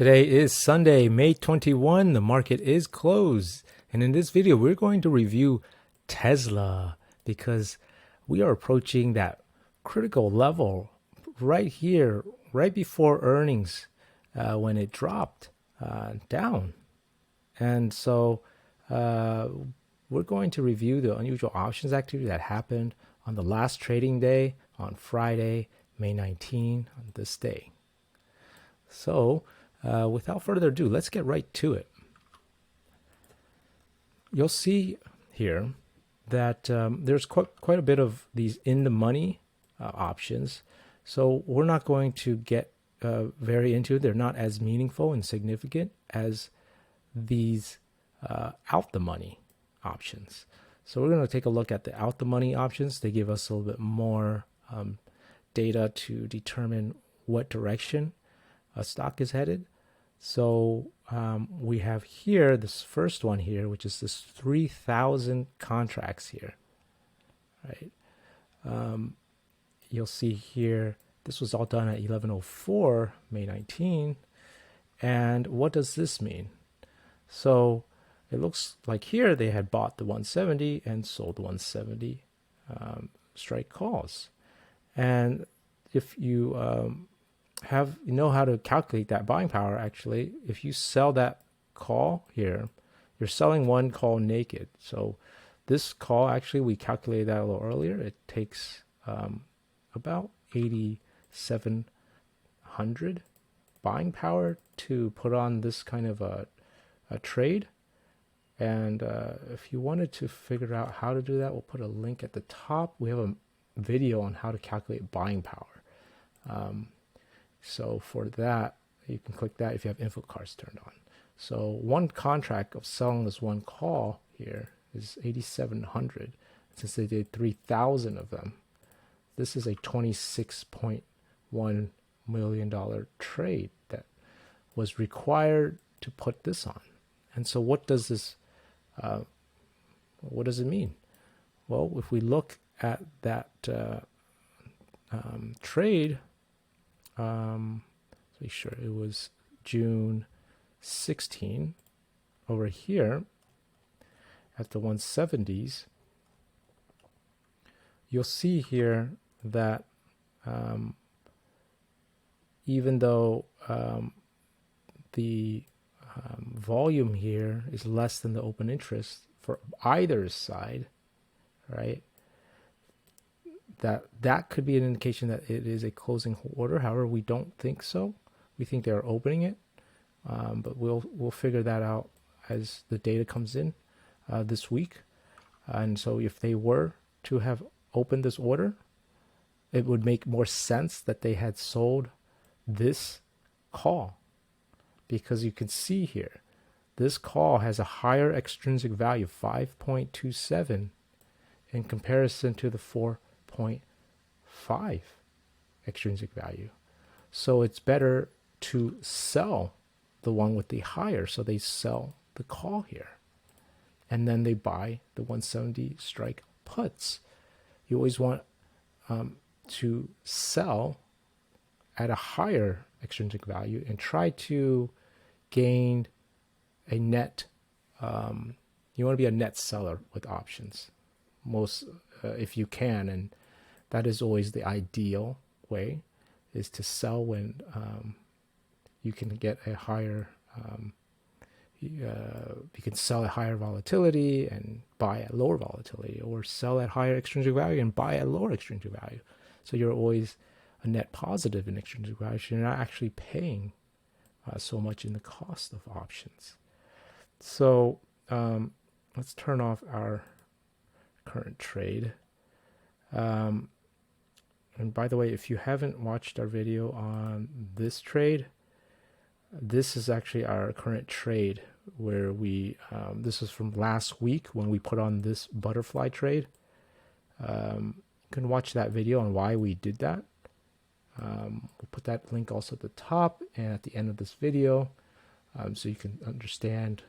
Today is Sunday, May 21. The market is closed. And in this video, we're going to review Tesla because we are approaching that critical level right here, right before earnings when it dropped down. And so we're going to review the unusual options activity that happened on the last trading day on Friday, May 19, on this day. So without further ado, let's get right to it. You'll see here that there's quite a bit of these in the money options. So we're not going to get very into it. They're not as meaningful and significant as these out the money options. So we're going to take a look at the out the money options. They give us a little bit more data to determine what direction a stock is headed. So we have here this first one here, which is this 3,000 contracts here, right? You'll see here, this was all done at 11:04, May 19. And what does this mean? So it looks like here they had bought the 170 and sold the 170 strike calls. And if you know how to calculate that buying power, actually, if you sell that call here, you're selling one call naked. So this call, actually, we calculated that a little earlier. It takes about 8,700 buying power to put on this kind of a trade. And if you wanted to figure out how to do that, we'll put a link at the top. We have a video on how to calculate buying power. So for that, you can click that if you have info cards turned on. So one contract of selling this one call here is 8,700. Since they did 3,000 of them, this is a $26.1 million trade that was required to put this on. And so what does this, what does it mean? Well, if we look at that trade, let's make sure it was June 16 over here at the 170s. You'll see here that even though the volume here is less than the open interest for either side, right? That could be an indication that it is a closing order. However, we don't think so. We think they're opening it, but we'll figure that out as the data comes in this week. And so if they were to have opened this order, it would make more sense that they had sold this call, because you can see here, this call has a higher extrinsic value, 5.27, in comparison to the 4.5 extrinsic value. So it's better to sell the one with the higher. So they sell the call here, and then they buy the 170 strike puts. You always want to sell at a higher extrinsic value and try to gain a net. You want to be a net seller with options, most if you can, and that is always the ideal way, is to sell when you can get a higher, you can sell at higher volatility and buy at lower volatility, or sell at higher extrinsic value and buy at lower extrinsic value. So you're always a net positive in extrinsic value. So you're not actually paying so much in the cost of options. So let's turn off our current trade. And by the way, if you haven't watched our video on this trade, this is actually our current trade where we, this is from last week when we put on this butterfly trade. You can watch that video on why we did that. We'll put that link also at the top and at the end of this video, so you can understand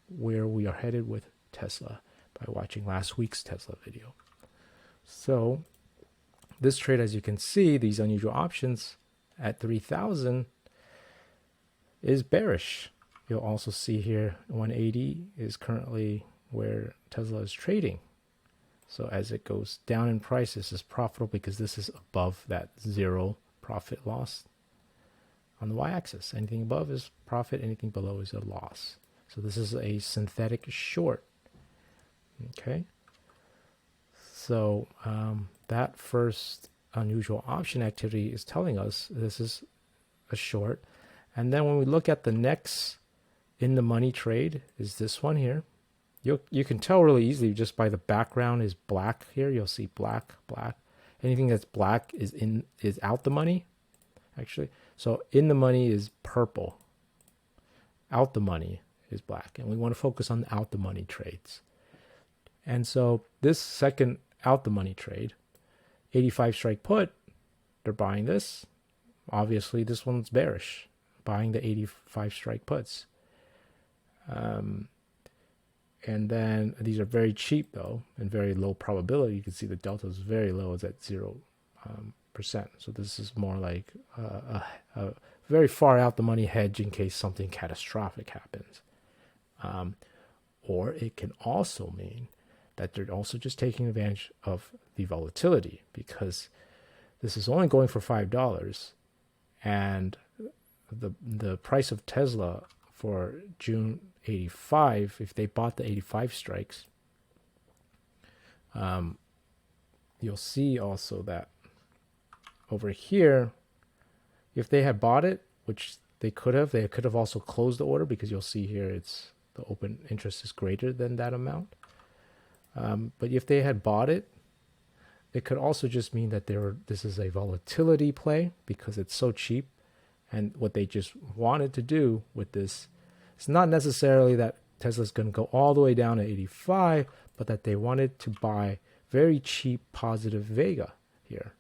where we are headed with Tesla by watching last week's Tesla video. So this trade, as you can see, these unusual options at 3,000, is bearish. You'll also see here 180 is currently where Tesla is trading. So as it goes down in price, this is profitable because this is above that zero profit loss on the y-axis. Anything above is profit, anything below is a loss. So this is a synthetic short. Okay. So that first unusual option activity is telling us this is a short. And then when we look at the next in the money trade is this one here. You can tell really easily just by the background is black here. You'll see black, black. Anything that's black is out the money, actually. So in the money is purple. Out the money is black. And we want to focus on the out the money trades. And so this second out the money trade, 85 strike put, they're buying this. Obviously, this one's bearish, buying the 85 strike puts. And then these are very cheap though, and very low probability. You can see the delta is very low. It's at 0%. So this is more like a very far out the money hedge in case something catastrophic happens. Or it can also mean that they're also just taking advantage of the volatility, because this is only going for $5, and the price of Tesla for June 85, if they bought the 85 strikes, you'll see also that over here, if they had bought it, which they could have also closed the order, because you'll see here it's the open interest is greater than that amount. But if they had bought it, it could also just mean that this is a volatility play because it's so cheap. And what they just wanted to do with this, it's not necessarily that Tesla's going to go all the way down to 85, but that they wanted to buy very cheap positive Vega here,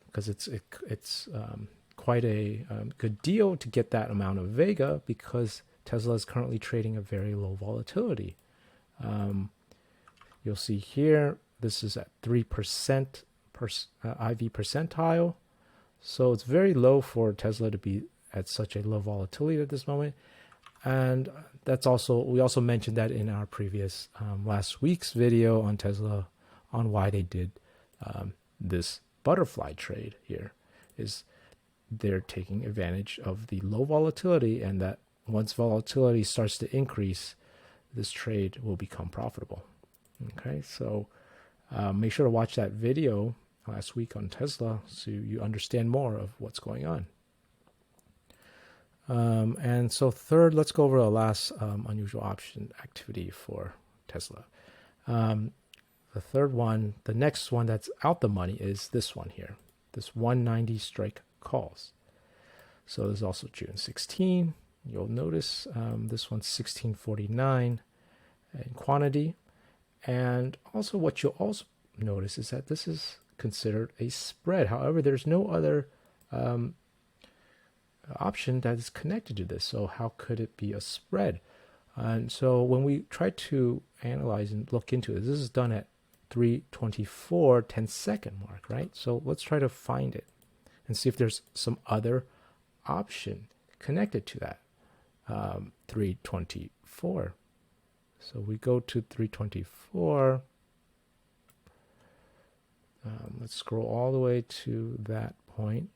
because it's quite a good deal to get that amount of Vega, because Tesla is currently trading a very low volatility. You'll see here, this is at 3% IV percentile. So it's very low for Tesla to be at such a low volatility at this moment. And that's also, we also mentioned that in our previous last week's video on Tesla, on why they did this butterfly trade here, is they're taking advantage of the low volatility, and that once volatility starts to increase, this trade will become profitable. Okay, so make sure to watch that video last week on Tesla so you understand more of what's going on. And so third, let's go over the last unusual option activity for Tesla. The third one, the next one that's out the money is this one here, this 190 strike calls. So there's also June 16. You'll notice this one's 1649 in quantity. And also what you'll also notice is that this is considered a spread. However, there's no other option that is connected to this. So how could it be a spread? And so when we try to analyze and look into it, this is done at 324 10-second mark, right? So let's try to find it and see if there's some other option connected to that 324. So we go to 324. Let's scroll all the way to that point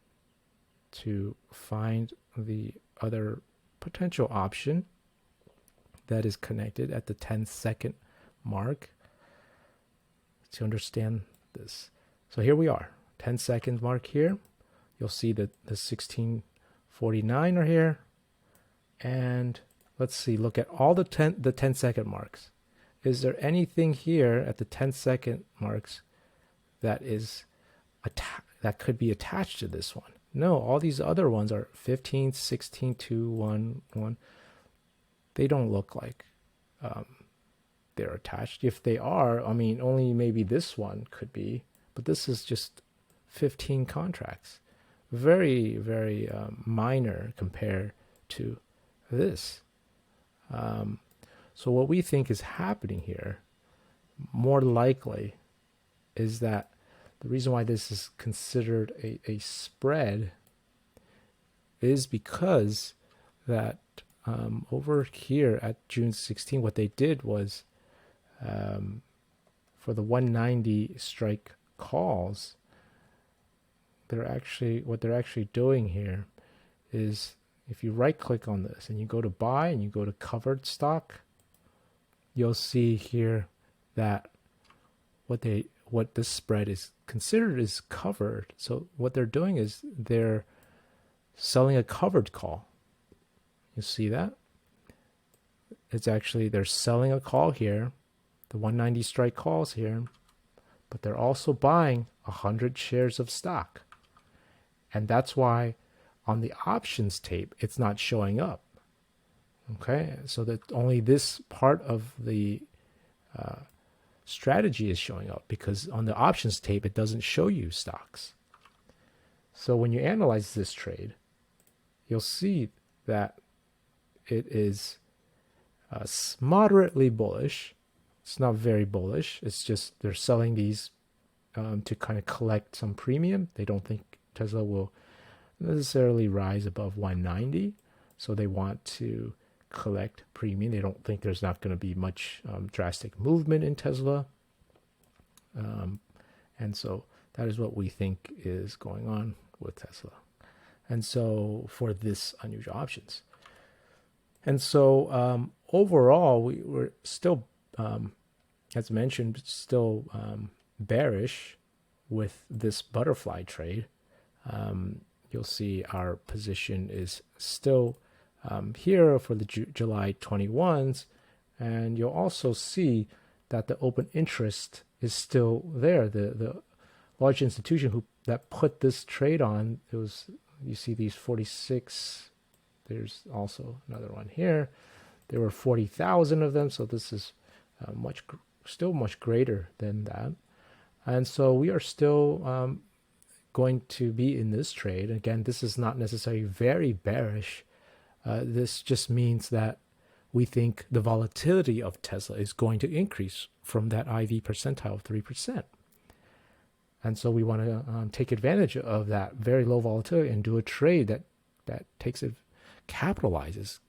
to find the other potential option that is connected at the 10-second mark to understand this. So here we are, 10 seconds mark here. You'll see that the 1649 are here. And let's see, look at all the 10-second marks. Is there anything here at the 10-second marks that is that could be attached to this one? No, all these other ones are 15, 16, 2, 1, 1. They don't look like they're attached. If they are, I mean, only maybe this one could be, but this is just 15 contracts. Very, very minor compared to this. So what we think is happening here, more likely, is that the reason why this is considered a spread is because that over here at June 16, what they did was for the 190 strike calls, what they're actually doing here is, if you right click on this and you go to buy and you go to covered stock, you'll see here that what this spread is considered is covered. So what they're doing is they're selling a covered call. You see that? It's actually, they're selling a call here, the 190 strike calls here, but they're also buying 100 shares of stock. And that's why on the options tape, it's not showing up. Okay, so that only this part of the strategy is showing up, because on the options tape, it doesn't show you stocks. So when you analyze this trade, you'll see that it is moderately bullish. It's not very bullish. It's just they're selling these to kind of collect some premium. They don't think Tesla will necessarily rise above 190, so they want to collect premium. They don't think there's not going to be much drastic movement in Tesla, and so that is what we think is going on with Tesla. And so for this unusual options, and so overall we're still, as mentioned, still bearish with this butterfly trade. You'll see our position is still here for the July 21s, and you'll also see that the open interest is still there. The large institution that put this trade on, it was, you see these 46. There's also another one here. There were 40,000 of them, so this is still much greater than that. And so we are still going to be in this trade. Again, this is not necessarily very bearish. This just means that we think the volatility of Tesla is going to increase from that IV percentile of 3%. And so we want to take advantage of that very low volatility and do a trade that takes it, capitalizes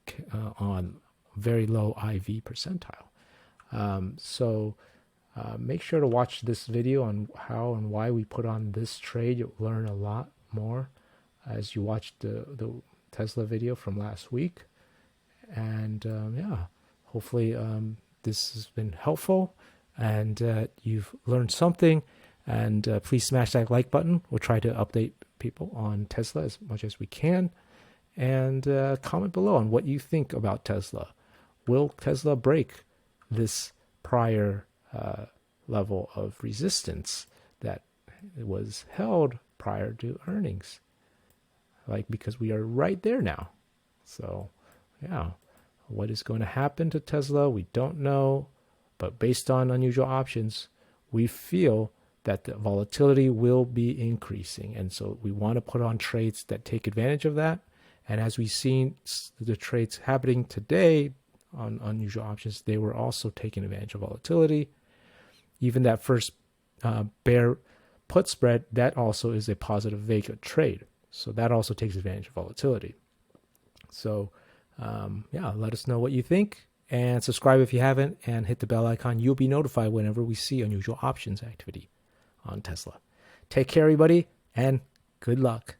on very low IV percentile. So make sure to watch this video on how and why we put on this trade. You'll learn a lot more as you watch the Tesla video from last week. And yeah, hopefully this has been helpful and you've learned something. And please smash that like button. We'll try to update people on Tesla as much as we can. And comment below on what you think about Tesla. Will Tesla break this prior level of resistance that was held prior to earnings? Because we are right there now. So yeah, what is going to happen to Tesla? We don't know. But based on unusual options, we feel that the volatility will be increasing. And so we want to put on trades that take advantage of that. And as we've seen the trades happening today on unusual options, they were also taking advantage of volatility. Even that first bear put spread, that also is a positive vega trade. So that also takes advantage of volatility. So yeah, let us know what you think. And subscribe if you haven't, and hit the bell icon. You'll be notified whenever we see unusual options activity on Tesla. Take care, everybody, and good luck.